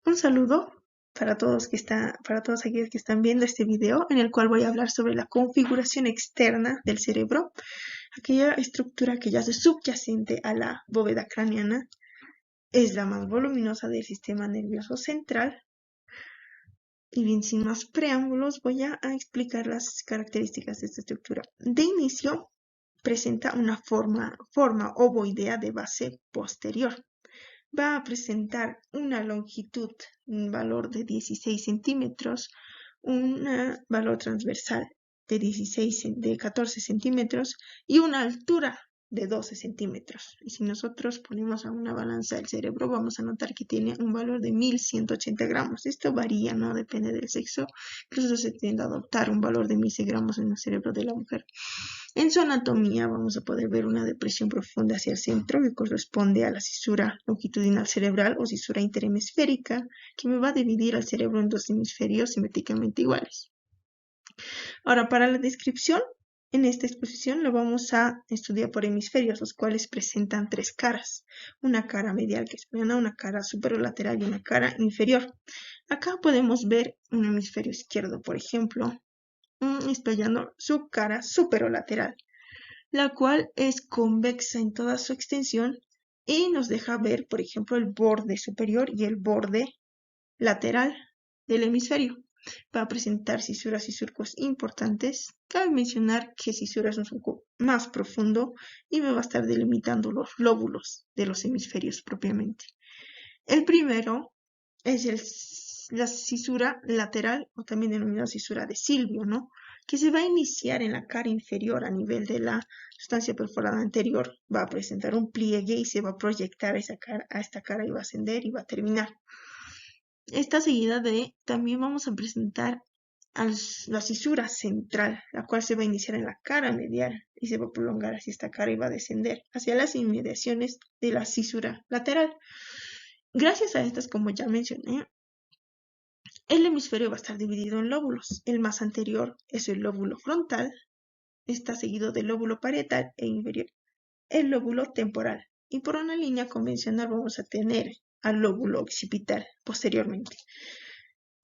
Un saludo para todos aquellos que están viendo este video en el cual voy a hablar sobre la configuración externa del cerebro, aquella estructura que yace subyacente a la bóveda craneana, es la más voluminosa del sistema nervioso central. Y bien, sin más preámbulos, voy a explicar las características de esta estructura. De inicio, presenta una forma ovoidea de base posterior. Va a presentar una longitud, un valor de 16 centímetros, un valor transversal de 14 centímetros y una altura de 12 centímetros. Y si nosotros ponemos a una balanza del cerebro, vamos a notar que tiene un valor de 1180 gramos. Esto varía, no depende del sexo. Incluso se tiende a adoptar un valor de 1000 gramos en el cerebro de la mujer. En su anatomía vamos a poder ver una depresión profunda hacia el centro que corresponde a la cisura longitudinal cerebral o cisura interhemisférica, que me va a dividir al cerebro en dos hemisferios simétricamente iguales. Ahora, para la descripción, en esta exposición lo vamos a estudiar por hemisferios, los cuales presentan tres caras. Una cara medial que es plana, una cara superolateral y una cara inferior. Acá podemos ver un hemisferio izquierdo, por ejemplo, explayando su cara superolateral, la cual es convexa en toda su extensión y nos deja ver, por ejemplo, el borde superior y el borde lateral del hemisferio. Va a presentar cisuras y surcos importantes. Cabe mencionar que cisura es un surco más profundo y me va a estar delimitando los lóbulos de los hemisferios propiamente. El primero es la cisura lateral, o también denominada cisura de Silvio, ¿no? Que se va a iniciar en la cara inferior a nivel de la sustancia perforada anterior. Va a presentar un pliegue y se va a proyectar a esta cara y va a ascender y va a terminar. Esta seguida también vamos a presentar la cisura central, la cual se va a iniciar en la cara medial y se va a prolongar hacia esta cara y va a descender hacia las inmediaciones de la cisura lateral. Gracias a estas, como ya mencioné, el hemisferio va a estar dividido en lóbulos. El más anterior es el lóbulo frontal, está seguido del lóbulo parietal e inferior, el lóbulo temporal. Y por una línea convencional vamos a tener al lóbulo occipital posteriormente.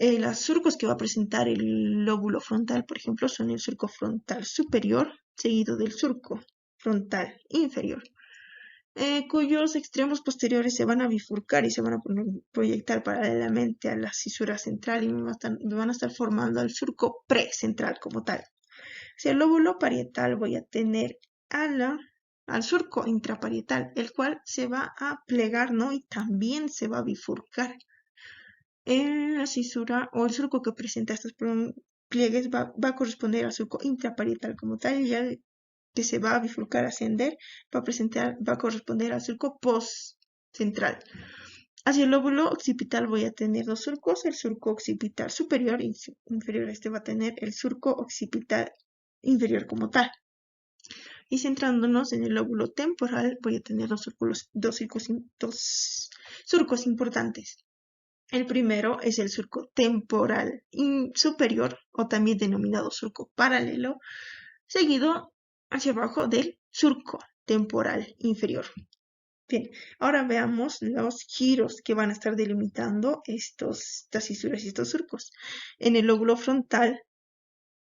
Los surcos que va a presentar el lóbulo frontal, por ejemplo, son el surco frontal superior, seguido del surco frontal inferior, cuyos extremos posteriores se van a bifurcar y se van a proyectar paralelamente a la cisura central y van a estar formando el surco precentral como tal. Hacia el lóbulo parietal voy a tener al surco intraparietal, el cual se va a plegar, ¿no? Y también se va a bifurcar. En la cisura o el surco que presenta estos pliegues va a corresponder al surco intraparietal como tal, y ya que se va a bifurcar, ascender, va a corresponder al surco postcentral. Hacia el lóbulo occipital voy a tener dos surcos, el surco occipital superior y inferior. Este va a tener el surco occipital inferior como tal. Y centrándonos en el lóbulo temporal, voy a tener dos surcos importantes. El primero es el surco temporal superior, o también denominado surco paralelo, seguido hacia abajo del surco temporal inferior. Bien, ahora veamos los giros que van a estar delimitando estas cisuras y estos surcos. En el lóbulo frontal,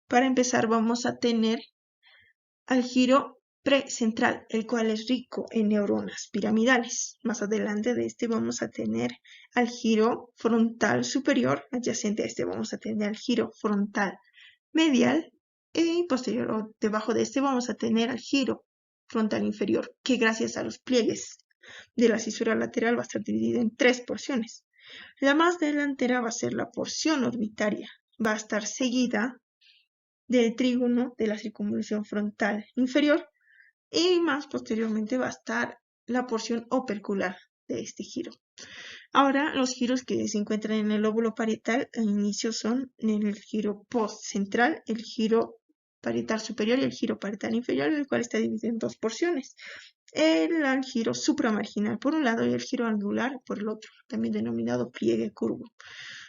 para empezar, vamos a tener al giro precentral, el cual es rico en neuronas piramidales. Más adelante de este vamos a tener al giro frontal superior, adyacente a este vamos a tener al giro frontal medial, y posterior o debajo de este vamos a tener al giro frontal inferior, que gracias a los pliegues de la cisura lateral va a estar dividido en tres porciones. La más delantera va a ser la porción orbitaria, va a estar seguida del trígono de la circunvolución frontal inferior, y más posteriormente va a estar la porción opercular de este giro. Ahora, los giros que se encuentran en el lóbulo parietal al inicio son el giro postcentral, el giro parietal superior y el giro parietal inferior, el cual está dividido en dos porciones. El giro supramarginal por un lado y el giro angular por el otro, también denominado pliegue curvo.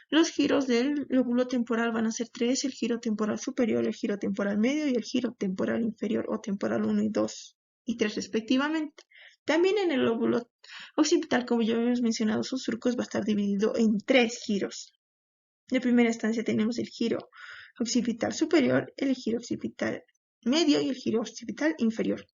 Los giros del lóbulo temporal van a ser tres: el giro temporal superior, el giro temporal medio y el giro temporal inferior, o temporal 1 y 2 y 3 respectivamente. También en el lóbulo occipital, como ya habíamos mencionado, sus surcos va a estar dividido en 3 giros. De primera instancia tenemos el giro occipital superior, el giro occipital medio y el giro occipital inferior.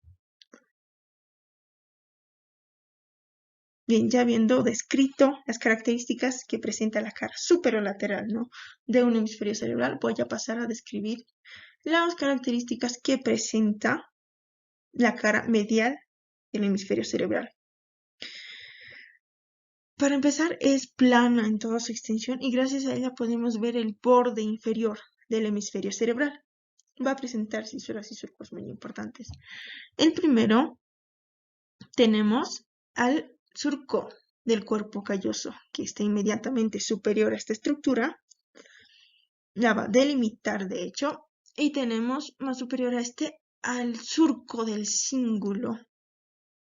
Bien, ya habiendo descrito las características que presenta la cara superolateral, ¿no?, de un hemisferio cerebral, voy a pasar a describir las características que presenta la cara medial del hemisferio cerebral. Para empezar, es plana en toda su extensión y gracias a ella podemos ver el borde inferior del hemisferio cerebral. Va a presentar cisuras y surcos muy importantes. El primero, tenemos al surco del cuerpo calloso, que está inmediatamente superior a esta estructura. La va a delimitar, de hecho, y tenemos más superior a este al surco del cíngulo.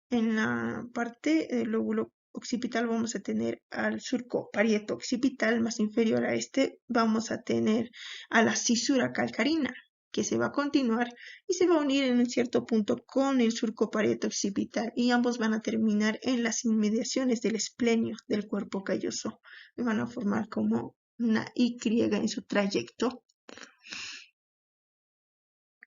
En la parte del lóbulo occipital vamos a tener al surco parieto occipital, más inferior a este vamos a tener a la cisura calcarina, que se va a continuar y se va a unir en un cierto punto con el surco parieto occipital, y ambos van a terminar en las inmediaciones del esplenio del cuerpo calloso. Van a formar como una Y en su trayecto.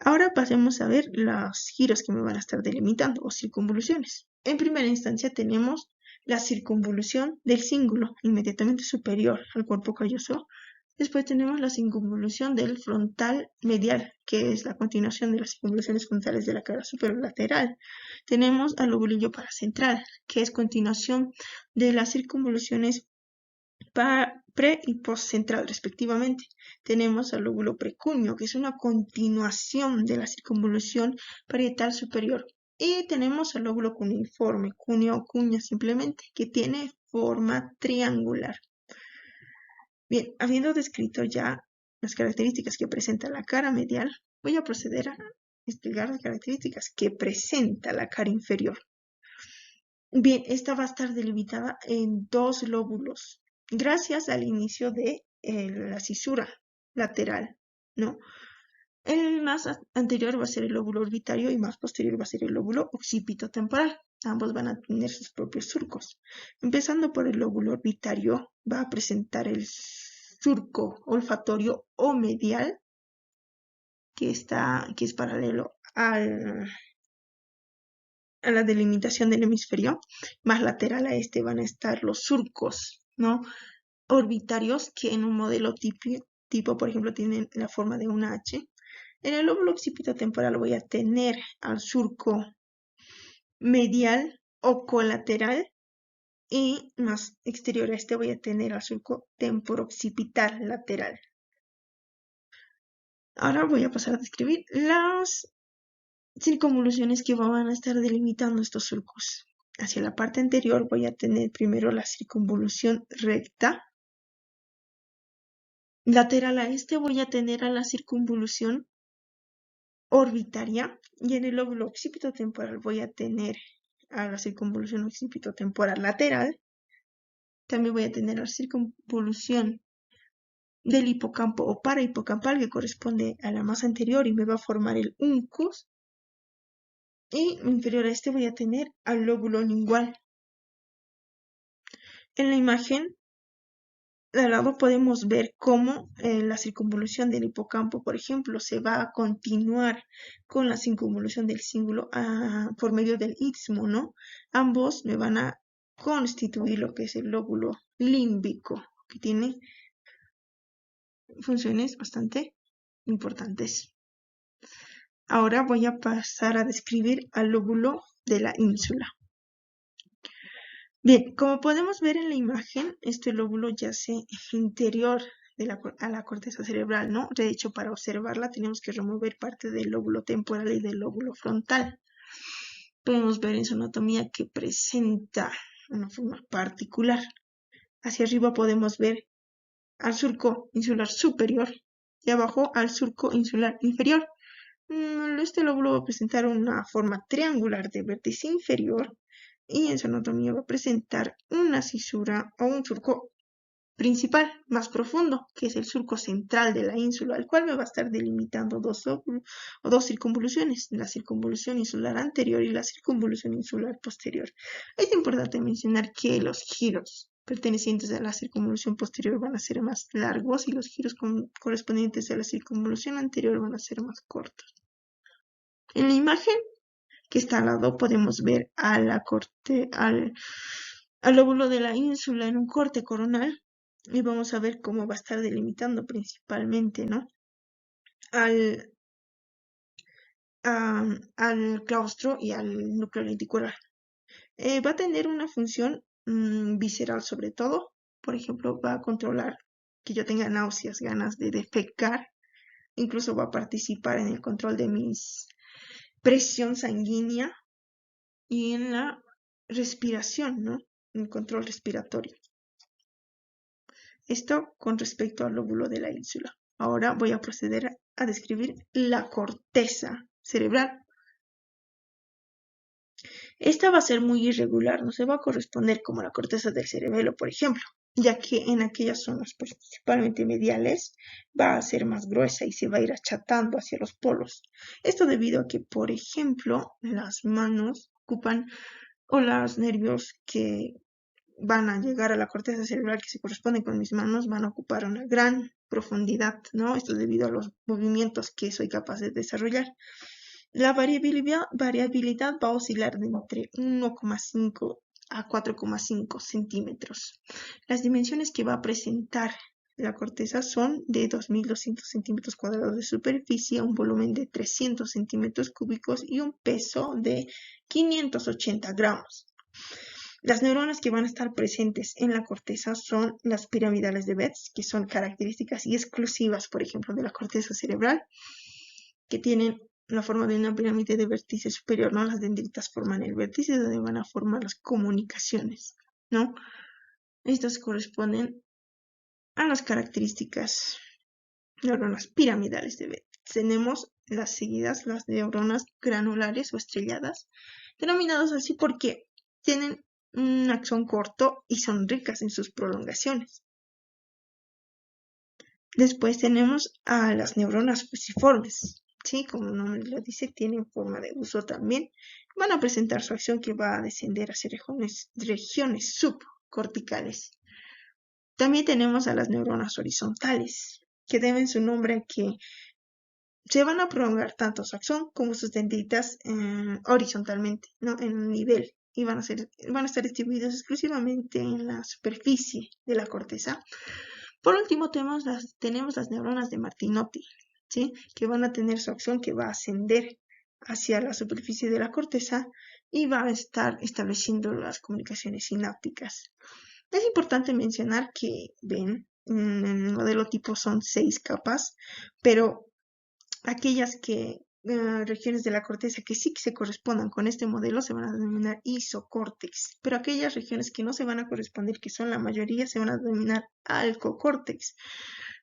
Ahora pasemos a ver los giros que me van a estar delimitando, o circunvoluciones. En primera instancia tenemos la circunvolución del cíngulo, inmediatamente superior al cuerpo calloso. Después tenemos la circunvolución del frontal medial, que es la continuación de las circunvoluciones frontales de la cara superolateral. Tenemos al lobulillo paracentral, que es continuación de las circunvoluciones pre y postcentral respectivamente. Tenemos al lóbulo precúneo, que es una continuación de la circunvolución parietal superior. Y tenemos al lóbulo cuneiforme, cúneo o cuña simplemente, que tiene forma triangular. Bien, habiendo descrito ya las características que presenta la cara medial, voy a proceder a explicar las características que presenta la cara inferior. Bien, esta va a estar delimitada en 2 lóbulos, gracias al inicio de la cisura lateral, ¿no? El más anterior va a ser el lóbulo orbitario y más posterior va a ser el lóbulo occipitotemporal. Ambos van a tener sus propios surcos. Empezando por el lóbulo orbitario, va a presentar el surco olfatorio o medial, que es paralelo a la delimitación del hemisferio. Más lateral a este van a estar los surcos, ¿no?, orbitarios, que en un modelo tipo, por ejemplo, tienen la forma de una H. En el lóbulo occipitotemporal voy a tener al surco medial o colateral, y más exterior a este voy a tener al surco temporoccipital lateral. Ahora voy a pasar a describir las circunvoluciones que van a estar delimitando estos surcos. Hacia la parte anterior voy a tener primero la circunvolución recta. Lateral a este voy a tener a la circunvolución orbitaria, y en el lóbulo occipitotemporal voy a tener a la circunvolución occipitotemporal lateral. También voy a tener la circunvolución del hipocampo o parahipocampal, que corresponde a la más anterior y me va a formar el uncus. Y inferior a este voy a tener al lóbulo lingual. En la imagen de al lado podemos ver cómo la circunvolución del hipocampo, por ejemplo, se va a continuar con la circunvolución del cíngulo por medio del istmo, ¿no? Ambos me van a constituir lo que es el lóbulo límbico, que tiene funciones bastante importantes. Ahora voy a pasar a describir al lóbulo de la ínsula. Bien, como podemos ver en la imagen, este lóbulo yace interior a la corteza cerebral, ¿no? De hecho, para observarla tenemos que remover parte del lóbulo temporal y del lóbulo frontal. Podemos ver en su anatomía que presenta una forma particular. Hacia arriba podemos ver al surco insular superior y abajo al surco insular inferior. Este lóbulo va a presentar una forma triangular de vértice inferior, y en su anatomía va a presentar una cisura o un surco principal, más profundo, que es el surco central de la ínsula, el cual me va a estar delimitando dos circunvoluciones, la circunvolución insular anterior y la circunvolución insular posterior. Es importante mencionar que los giros pertenecientes a la circunvolución posterior van a ser más largos y los giros correspondientes a la circunvolución anterior van a ser más cortos. En la imagen que está al lado podemos ver al lóbulo de la ínsula en un corte coronal y vamos a ver cómo va a estar delimitando principalmente, ¿no? al claustro y al núcleo lenticular. Va a tener una función visceral sobre todo. Por ejemplo, va a controlar que yo tenga náuseas, ganas de defecar. Incluso va a participar en el control de mi presión sanguínea y en la respiración, ¿no? El control respiratorio. Esto con respecto al lóbulo de la ínsula. Ahora voy a proceder a describir la corteza cerebral. Esta va a ser muy irregular, no se va a corresponder como la corteza del cerebelo, por ejemplo, ya que en aquellas zonas, pues, principalmente mediales, va a ser más gruesa y se va a ir achatando hacia los polos. Esto debido a que, por ejemplo, las manos ocupan, o los nervios que van a llegar a la corteza cerebral que se corresponden con mis manos, van a ocupar una gran profundidad, ¿no? Esto debido a los movimientos que soy capaz de desarrollar. La variabilidad va a oscilar de entre 1,5 a 4,5 centímetros. Las dimensiones que va a presentar la corteza son de 2.200 centímetros cuadrados de superficie, un volumen de 300 centímetros cúbicos y un peso de 580 gramos. Las neuronas que van a estar presentes en la corteza son las piramidales de Betz, que son características y exclusivas, por ejemplo, de la corteza cerebral, que tienen la forma de una pirámide de vértice superior, ¿no? Las dendritas forman el vértice donde van a formar las comunicaciones, ¿no? Estas corresponden a las características neuronas piramidales de Betz. Tenemos las seguidas, las neuronas granulares o estrelladas, denominadas así porque tienen un axón corto y son ricas en sus prolongaciones. Después tenemos a las neuronas fusiformes, ¿sí? Como el nombre lo dice, tienen forma de uso también. Van a presentar su acción que va a descender hacia regiones subcorticales. También tenemos a las neuronas horizontales, que deben su nombre a que se van a prolongar tanto su axón como sus dendritas horizontalmente, ¿no? En un nivel. Y van a estar distribuidos exclusivamente en la superficie de la corteza. Por último, tenemos las neuronas de Martinotti, ¿sí? Que van a tener su acción que va a ascender hacia la superficie de la corteza y va a estar estableciendo las comunicaciones sinápticas. Es importante mencionar que, ven, en el modelo tipo son 6 capas, pero aquellas regiones de la corteza que sí que se correspondan con este modelo se van a denominar isocórtex, pero aquellas regiones que no se van a corresponder, que son la mayoría, se van a denominar alcocórtex,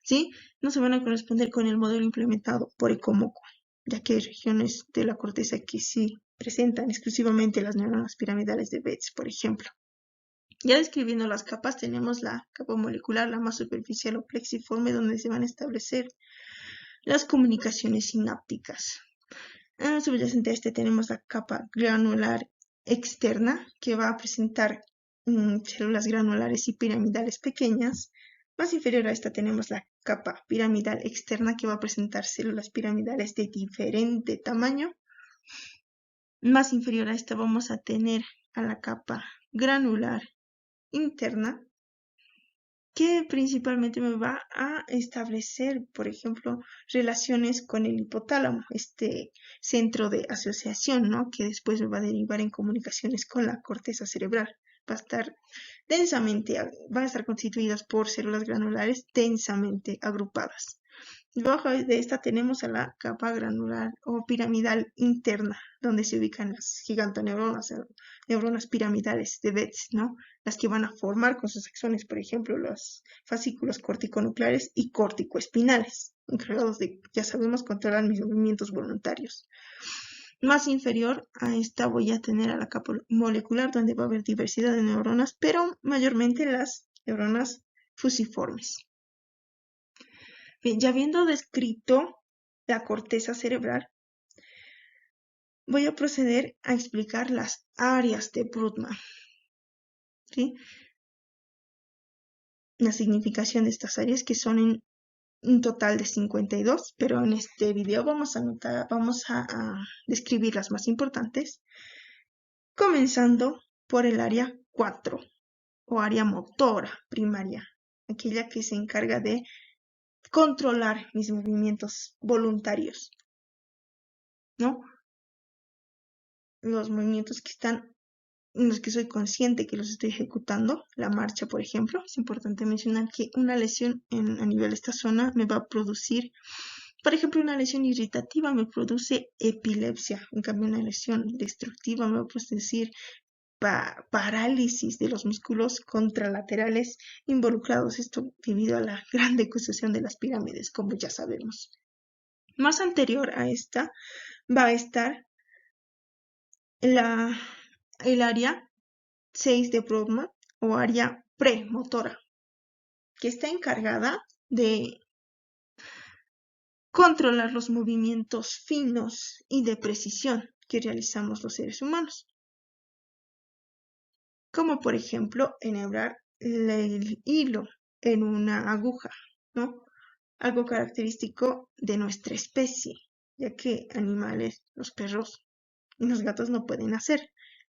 ¿sí? No se van a corresponder con el modelo implementado por Ecomoco, ya que hay regiones de la corteza que sí presentan exclusivamente las neuronas piramidales de Betz, por ejemplo. Ya describiendo las capas, tenemos la capa molecular, la más superficial o plexiforme, donde se van a establecer las comunicaciones sinápticas. Subyacente a este tenemos la capa granular externa, que va a presentar células granulares y piramidales pequeñas. Más inferior a esta tenemos la capa piramidal externa, que va a presentar células piramidales de diferente tamaño. Más inferior a esta vamos a tener a la capa granular interna, que principalmente me va a establecer, por ejemplo, relaciones con el hipotálamo, este centro de asociación, ¿no? Que después me va a derivar en comunicaciones con la corteza cerebral. Van a estar constituidas por células granulares densamente agrupadas. Debajo de esta tenemos a la capa granular o piramidal interna, donde se ubican las gigantoneuronas, neuronas piramidales de Betz, ¿no? Las que van a formar con sus axones, por ejemplo, los fascículos corticonucleares y corticoespinales, encargados de, ya sabemos, controlar mis movimientos voluntarios. Más inferior a esta voy a tener a la capa molecular, donde va a haber diversidad de neuronas, pero mayormente las neuronas fusiformes. Bien, ya habiendo descrito la corteza cerebral, voy a proceder a explicar las áreas de Brodmann, ¿sí? La significación de estas áreas, que son en un total de 52, pero en este video vamos a describir las más importantes, comenzando por el área 4 o área motora primaria, aquella que se encarga de controlar mis movimientos voluntarios, ¿no? Los movimientos que están en los que soy consciente que los estoy ejecutando, la marcha, por ejemplo. Es importante mencionar que una lesión a nivel de esta zona me va a producir, por ejemplo, una lesión irritativa me produce epilepsia, en cambio una lesión destructiva me va a producir parálisis de los músculos contralaterales involucrados, esto debido a la gran decusación de las pirámides, como ya sabemos. Más anterior a esta va a estar el área 6 de Brodmann o área premotora, que está encargada de controlar los movimientos finos y de precisión que realizamos los seres humanos, como por ejemplo enhebrar el hilo en una aguja, ¿no? Algo característico de nuestra especie, ya que animales, los perros y los gatos no pueden hacer.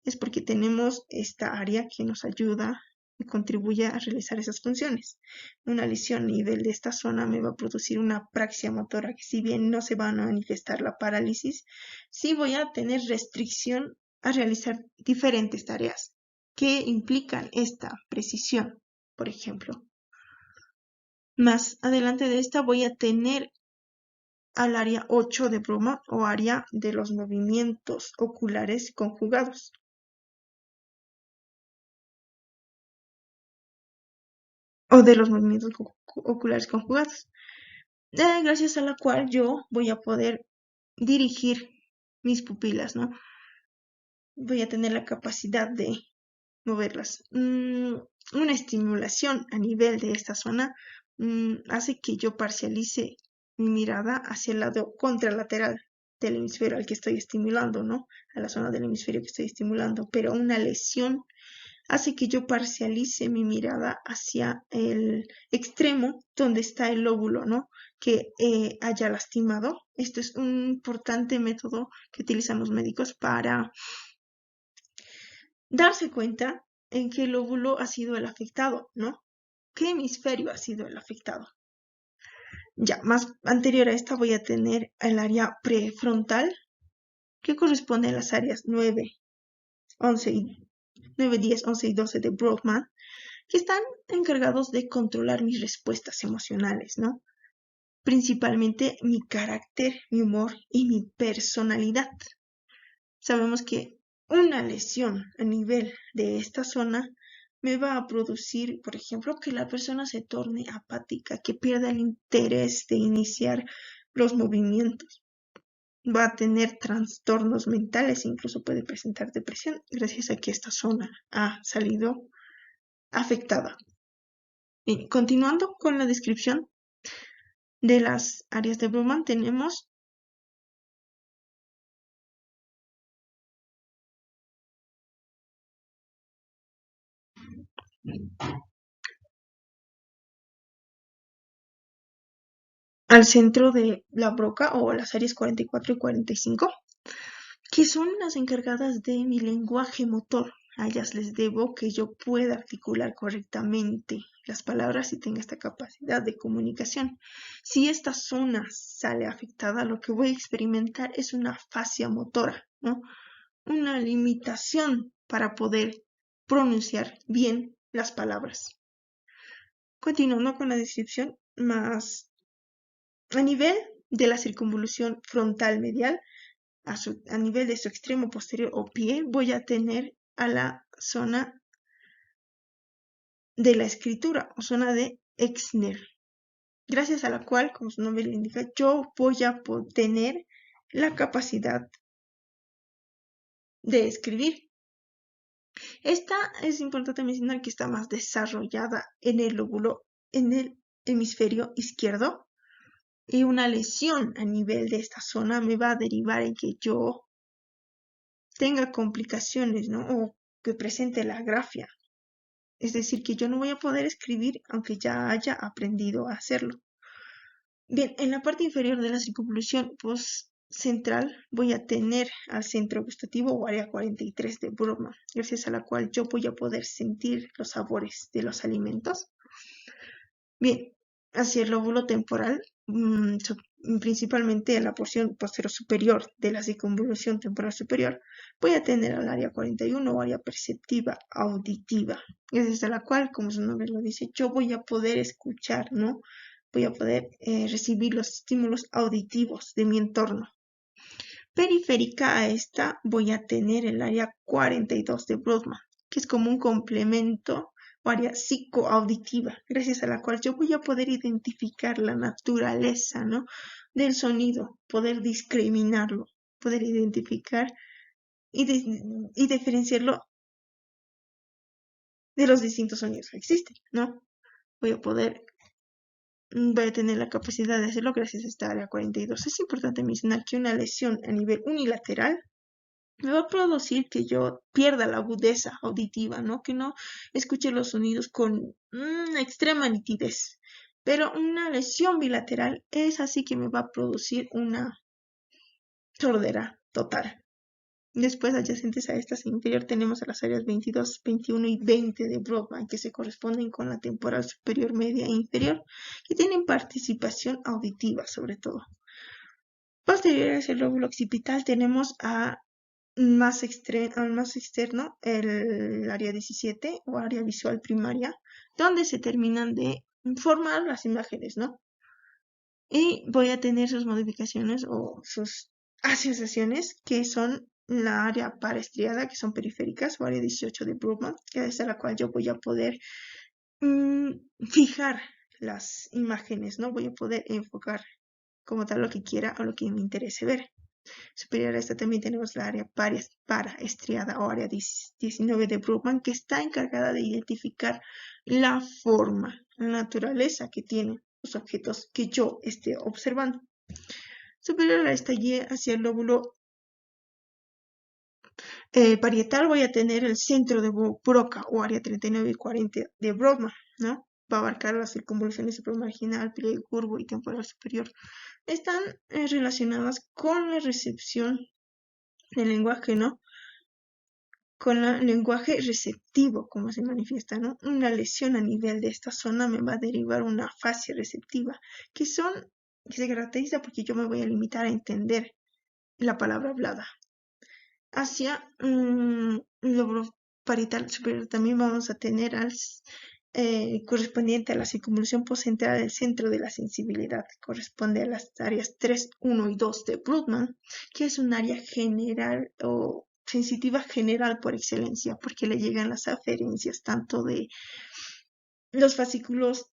Es porque tenemos esta área que nos ayuda y contribuye a realizar esas funciones. Una lesión a nivel de esta zona me va a producir una apraxia motora, que si bien no se va a manifestar la parálisis, sí voy a tener restricción a realizar diferentes tareas que implican esta precisión, por ejemplo. Más adelante de esta voy a tener al área 8 de Brodmann o área de los movimientos oculares conjugados. O de los movimientos oculares conjugados, gracias a la cual yo voy a poder dirigir mis pupilas, ¿no? Voy a tener la capacidad de moverlas. Una estimulación a nivel de esta zona hace que yo parcialice mi mirada hacia el lado contralateral del hemisferio al que estoy estimulando, ¿no? A la zona del hemisferio que estoy estimulando, pero una lesión hace que yo parcialice mi mirada hacia el extremo donde está el lóbulo, ¿no? Que haya lastimado. Esto es un importante método que utilizan los médicos para darse cuenta en qué lóbulo ha sido el afectado, ¿no? ¿Qué hemisferio ha sido el afectado? Ya, más anterior a esta voy a tener el área prefrontal, que corresponde a las áreas 9, 10, 11 y 12 de Brodmann, que están encargados de controlar mis respuestas emocionales, ¿no? Principalmente mi carácter, mi humor y mi personalidad. Sabemos que una lesión a nivel de esta zona me va a producir, por ejemplo, que la persona se torne apática, que pierda el interés de iniciar los movimientos. Va a tener trastornos mentales, incluso puede presentar depresión, gracias a que esta zona ha salido afectada. Bien, continuando con la descripción de las áreas de Brodmann, tenemos al centro de la broca o las áreas 44 y 45, que son las encargadas de mi lenguaje motor. A ellas les debo que yo pueda articular correctamente las palabras y tenga esta capacidad de comunicación. Si esta zona sale afectada, lo que voy a experimentar es una fascia motora, ¿no? Una limitación para poder pronunciar bien las palabras. Continuando con la descripción, más a nivel de la circunvolución frontal medial, a nivel de su extremo posterior o pie, voy a tener a la zona de la escritura o zona de Exner, gracias a la cual, como su nombre le indica, yo voy a tener la capacidad de escribir. Esta es importante mencionar que está más desarrollada en el lóbulo en el hemisferio izquierdo, y una lesión a nivel de esta zona me va a derivar en que yo tenga complicaciones, ¿no? O que presente la grafia. Es decir, que yo no voy a poder escribir aunque ya haya aprendido a hacerlo. Bien, en la parte inferior de la circunvolución central voy a tener al centro gustativo o área 43 de Brodmann, gracias a la cual yo voy a poder sentir los sabores de los alimentos. Bien, hacia el lóbulo temporal, principalmente en la porción posterior superior de la circunvolución temporal superior, voy a tener al área 41 o área perceptiva auditiva, gracias a la cual, como su nombre lo dice, yo voy a poder escuchar, ¿no? Voy a poder recibir los estímulos auditivos de mi entorno. Periférica a esta voy a tener el área 42 de Brodmann, que es como un complemento o área psicoauditiva, gracias a la cual yo voy a poder identificar la naturaleza, ¿no? del sonido, poder discriminarlo, poder identificar y diferenciarlo de los distintos sonidos que existen, ¿no? Voy a tener la capacidad de hacerlo gracias a esta área 42. Es importante mencionar que una lesión a nivel unilateral me va a producir que yo pierda la agudeza auditiva, ¿no? Que no escuche los sonidos con extrema nitidez. Pero una lesión bilateral es así que me va a producir una sordera total. Después, adyacentes a esta inferior, tenemos a las áreas 22, 21 y 20 de Brodmann, que se corresponden con la temporal superior, media e inferior, que tienen participación auditiva sobre todo. Posterior hacia el lóbulo occipital tenemos al más externo, el área 17 o área visual primaria, donde se terminan de formar las imágenes, ¿no? Y voy a tener sus modificaciones o sus asociaciones, que son la área paraestriada, que son periféricas, o área 18 de Brodmann, que es a la cual yo voy a poder fijar las imágenes, ¿no? Voy a poder enfocar como tal lo que quiera o lo que me interese ver. Superior a esta también tenemos la área paraestriada o área 19 de Brodmann, que está encargada de identificar la forma, la naturaleza que tienen los objetos que yo esté observando. Superior a esta y hacia el lóbulo parietal voy a tener el centro de Broca o área 39 y 40 de Brodmann, ¿no? Va a abarcar las circunvoluciones supramarginal, pliegue curvo y temporal superior. Están relacionadas con la recepción del lenguaje, ¿no? Con el lenguaje receptivo, como se manifiesta, ¿no? Una lesión a nivel de esta zona me va a derivar una afasia receptiva, que se caracteriza porque yo me voy a limitar a entender la palabra hablada. Hacia el lóbulo parietal superior también vamos a tener al correspondiente a la circunvolución postcentral del centro de la sensibilidad. Corresponde a las áreas 3, 1 y 2 de Brodmann, que es un área general o sensitiva general por excelencia, porque le llegan las aferencias tanto de los fascículos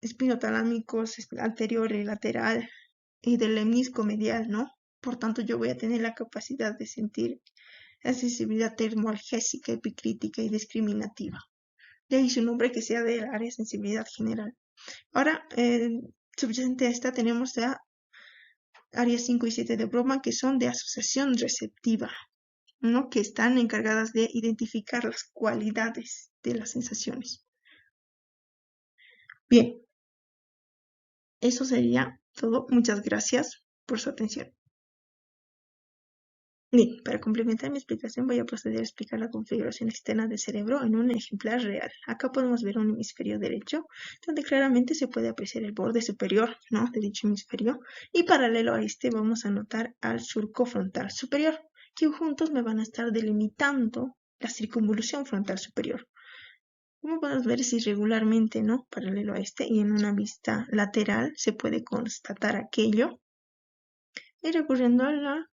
espinotalámicos anterior y lateral y del lemnisco medial, ¿no? Por tanto, yo voy a tener la capacidad de sentir la sensibilidad termoalgésica, epicrítica y discriminativa. De ahí su nombre que sea del área de sensibilidad general. Ahora, subyacente a esta tenemos la áreas 5 y 7 de Brodmann, que son de asociación receptiva, ¿no? Que están encargadas de identificar las cualidades de las sensaciones. Bien, eso sería todo. Muchas gracias por su atención. Bien, para complementar mi explicación voy a proceder a explicar la configuración externa del cerebro en un ejemplar real. Acá podemos ver un hemisferio derecho, donde claramente se puede apreciar el borde superior, ¿no?, de dicho hemisferio, y paralelo a este vamos a notar al surco frontal superior, que juntos me van a estar delimitando la circunvolución frontal superior. Como podemos ver, es irregularmente, ¿no?, paralelo a este, y en una vista lateral se puede constatar aquello. Y recurriendo a la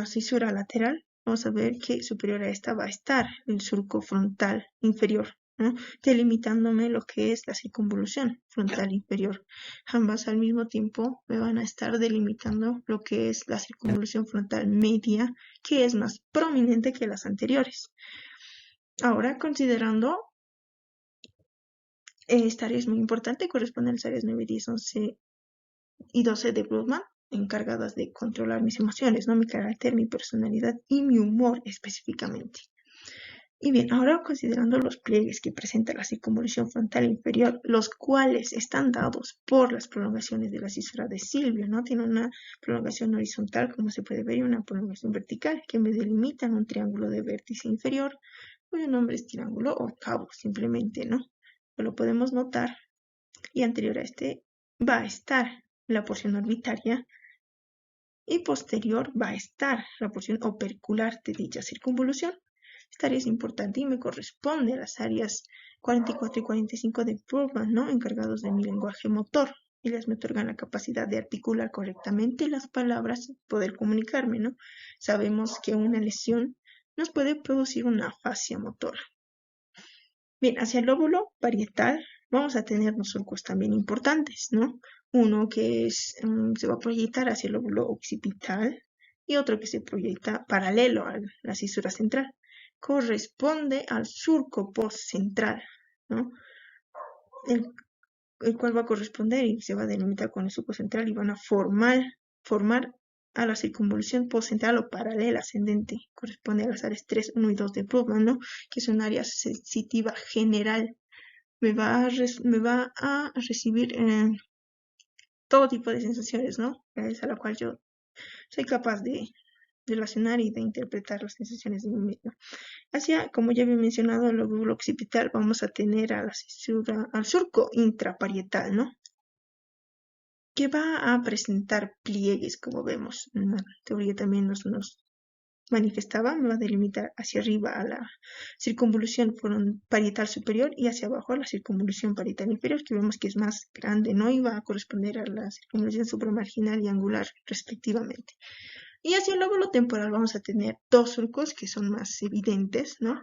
fisura lateral, vamos a ver que superior a esta va a estar el surco frontal inferior, ¿no?, delimitándome lo que es la circunvolución frontal inferior. Ambas al mismo tiempo me van a estar delimitando lo que es la circunvolución frontal media, que es más prominente que las anteriores. Ahora, considerando Esta área es muy importante, corresponde a las áreas 9, 10, 11 y 12 de Brodmann, encargadas de controlar mis emociones, ¿no? Mi carácter, mi personalidad y mi humor específicamente. Y bien, ahora considerando los pliegues que presenta la circunvolución frontal inferior, los cuales están dados por las prolongaciones de la cisura de Silvio, ¿no? Tiene una prolongación horizontal, como se puede ver, y una prolongación vertical que me delimitan un triángulo de vértice inferior, cuyo nombre es triángulo octavo, simplemente, ¿no? Lo podemos notar, y anterior a este va a estar la porción orbitaria y posterior va a estar la porción opercular de dicha circunvolución. Esta área es importante y me corresponde a las áreas 44 y 45 de Brodmann, ¿no? Encargados de mi lenguaje motor. Ellas me otorgan la capacidad de articular correctamente las palabras y poder comunicarme, ¿no? Sabemos que una lesión nos puede producir una afasia motora. Bien, hacia el lóbulo parietal vamos a tener dos surcos también importantes, ¿no? Uno que se va a proyectar hacia el lóbulo occipital y otro que se proyecta paralelo a la cisura central. Corresponde al surco postcentral, ¿no? El cual va a corresponder y se va a delimitar con el surco central y van a formar a la circunvolución postcentral o paralela ascendente. Corresponde a las áreas 3, 1 y 2 de Brodmann, ¿no? Que es un área sensitiva general. Me va a recibir todo tipo de sensaciones, ¿no? Gracias a la cual yo soy capaz de relacionar y de interpretar las sensaciones de mí mismo. Como ya había mencionado, el lóbulo occipital vamos a tener a la cisura, al surco intraparietal, ¿no? Que va a presentar pliegues, como vemos. En la teoría también nos manifestaba, me va a delimitar hacia arriba a la circunvolución parietal superior y hacia abajo a la circunvolución parietal inferior, que vemos que es más grande, ¿no? Y va a corresponder a la circunvolución supramarginal y angular, respectivamente. Y hacia el lóbulo temporal vamos a tener dos surcos que son más evidentes, ¿no?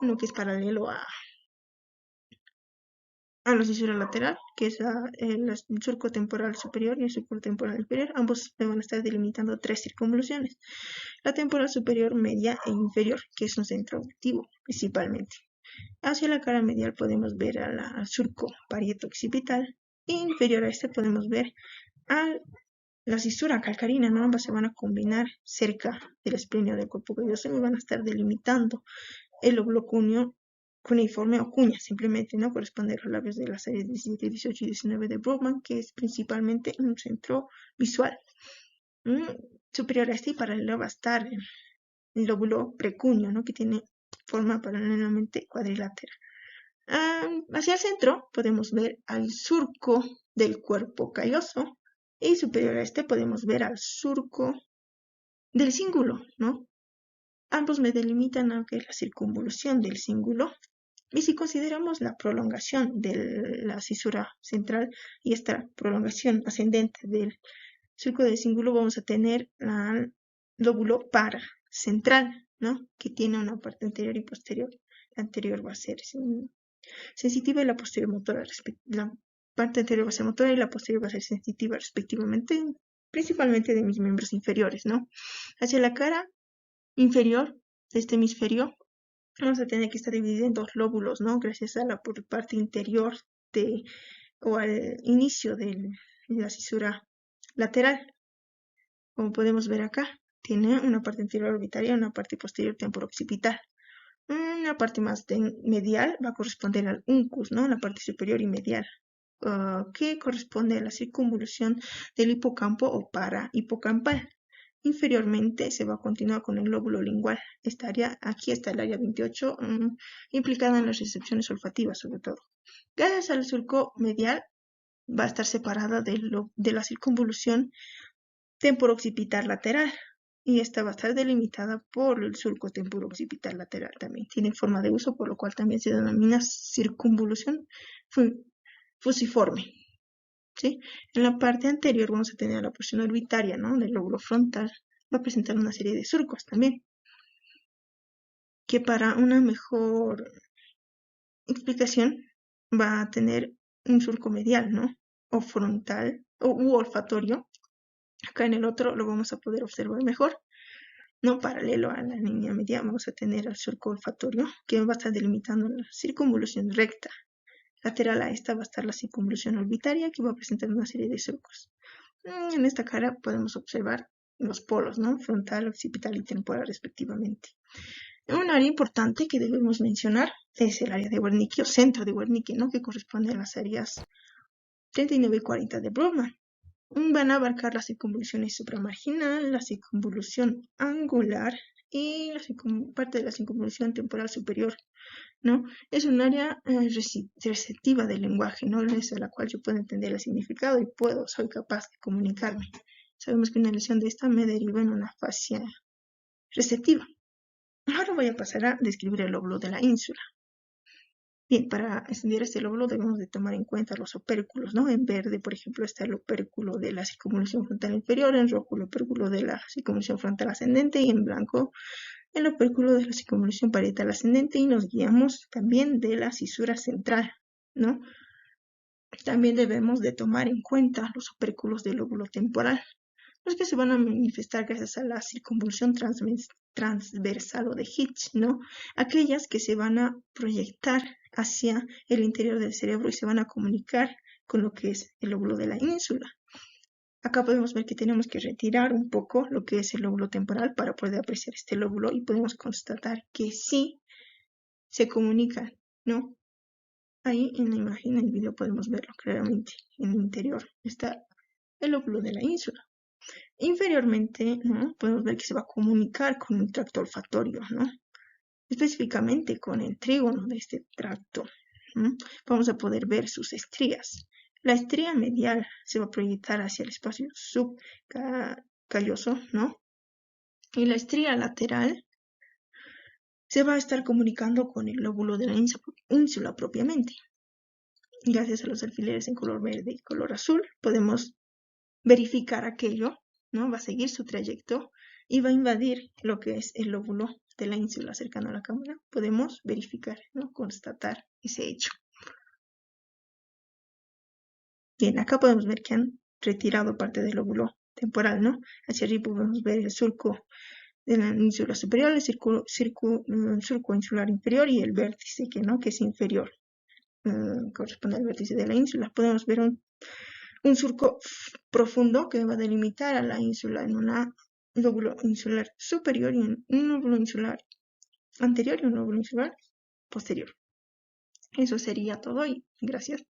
Uno que es paralelo a la cisura lateral, que es el surco temporal superior y el surco temporal inferior. Ambos me van a estar delimitando tres circunvoluciones. La temporal superior, media e inferior, que es un centro auditivo principalmente. Hacia la cara medial podemos ver al surco parieto-occipital e inferior a este podemos ver a la cisura calcarina, ¿no? Ambas se van a combinar cerca del esplenio del cuerpo calloso y van a estar delimitando el lóbulo cuneiforme o cuña, simplemente, ¿no? Corresponde a los labios de las áreas 17, 18 y 19 de Brodmann, que es principalmente un centro visual. Superior a este y paralelo va a estar el lóbulo precuño, ¿no? Que tiene forma paralelamente cuadrilátera. Hacia el centro podemos ver al surco del cuerpo calloso y superior a este podemos ver al surco del cíngulo, ¿no? Ambos me delimitan lo que es la circunvolución del cíngulo. Y si consideramos la prolongación de la cisura central y esta prolongación ascendente del surco del cíngulo, vamos a tener al lóbulo paracentral, ¿no? Que tiene una parte anterior y posterior. La anterior va a ser sensitiva y la posterior motora. La parte anterior va a ser motora y la posterior va a ser sensitiva respectivamente, principalmente de mis miembros inferiores, ¿no? Hacia la cara inferior de este hemisferio vamos a tener que estar dividido en dos lóbulos, ¿no? Gracias a la parte interior o al inicio de la cisura lateral. Como podemos ver acá, tiene una parte anterior orbitaria y una parte posterior temporo-occipital. Una parte más medial va a corresponder al uncus, ¿no? La parte superior y medial, que corresponde a la circunvolución del hipocampo o parahipocampal. Inferiormente se va a continuar con el lóbulo lingual. Esta área, aquí está el área 28, implicada en las recepciones olfativas sobre todo. Gracias al surco medial va a estar separada de la circunvolución temporo-occipital lateral. Y esta va a estar delimitada por el surco temporo-occipital lateral también. Tiene forma de uso, por lo cual también se denomina circunvolución fusiforme. ¿Sí? En la parte anterior vamos a tener la porción orbitaria, ¿no? Del lóbulo frontal. Va a presentar una serie de surcos también, que para una mejor explicación va a tener un surco medial, ¿no? O frontal, u olfatorio. Acá en el otro lo vamos a poder observar mejor. No paralelo a la línea media, vamos a tener el surco olfatorio, que va a estar delimitando la circunvolución recta Lateral a esta va a estar la circunvolución orbitaria, que va a presentar una serie de surcos. En esta cara podemos observar los polos, ¿no? Frontal, occipital y temporal respectivamente. Un área importante que debemos mencionar es el área de Wernicke o centro de Wernicke, ¿no? Que corresponde a las áreas 39 y 40 de Brodmann. Van a abarcar las circunvoluciones supramarginal, la circunvolución angular y parte de la circunvolución temporal superior, ¿no? Es un área receptiva del lenguaje, ¿no? Es a la cual yo puedo entender el significado y soy capaz de comunicarme. Sabemos que una lesión de esta me deriva en una fascia receptiva. Ahora voy a pasar a describir el lóbulo de la ínsula. Bien, para estudiar este lóbulo debemos de tomar en cuenta los opérculos, ¿no? En verde, por ejemplo, está el opérculo de la circunvolución frontal inferior, en rojo el opérculo de la circunvolución frontal ascendente y en blanco el opérculo de la circunvolución parietal ascendente, y nos guiamos también de la cisura central, ¿no? También debemos de tomar en cuenta los opérculos del lóbulo temporal, los que se van a manifestar gracias a la circunvolución transversal o de Hitch, ¿no? Aquellas que se van a proyectar hacia el interior del cerebro y se van a comunicar con lo que es el lóbulo de la ínsula. Acá podemos ver que tenemos que retirar un poco lo que es el lóbulo temporal para poder apreciar este lóbulo y podemos constatar que sí se comunican, ¿no? Ahí en la imagen, en el video podemos verlo claramente. En el interior está el lóbulo de la ínsula. Inferiormente, ¿no? Podemos ver que se va a comunicar con un tracto olfatorio, ¿no? Específicamente con el trígono de este tracto, ¿no? Vamos a poder ver sus estrías. La estría medial se va a proyectar hacia el espacio subcalloso, ¿no? Y la estría lateral se va a estar comunicando con el lóbulo de la ínsula propiamente. Gracias a los alfileres en color verde y color azul, podemos verificar aquello, ¿no? Va a seguir su trayecto y va a invadir lo que es el lóbulo de la ínsula cercano a la cámara. Podemos verificar, ¿no? Constatar ese hecho. Bien, acá podemos ver que han retirado parte del lóbulo temporal, ¿no? Hacia arriba podemos ver el surco de la ínsula superior, el surco insular inferior y el vértice, que es inferior. Corresponde al vértice de la ínsula. Podemos ver un surco profundo que va a delimitar a la ínsula en un lóbulo insular superior y en un lóbulo insular anterior y un lóbulo insular posterior. Eso sería todo y gracias.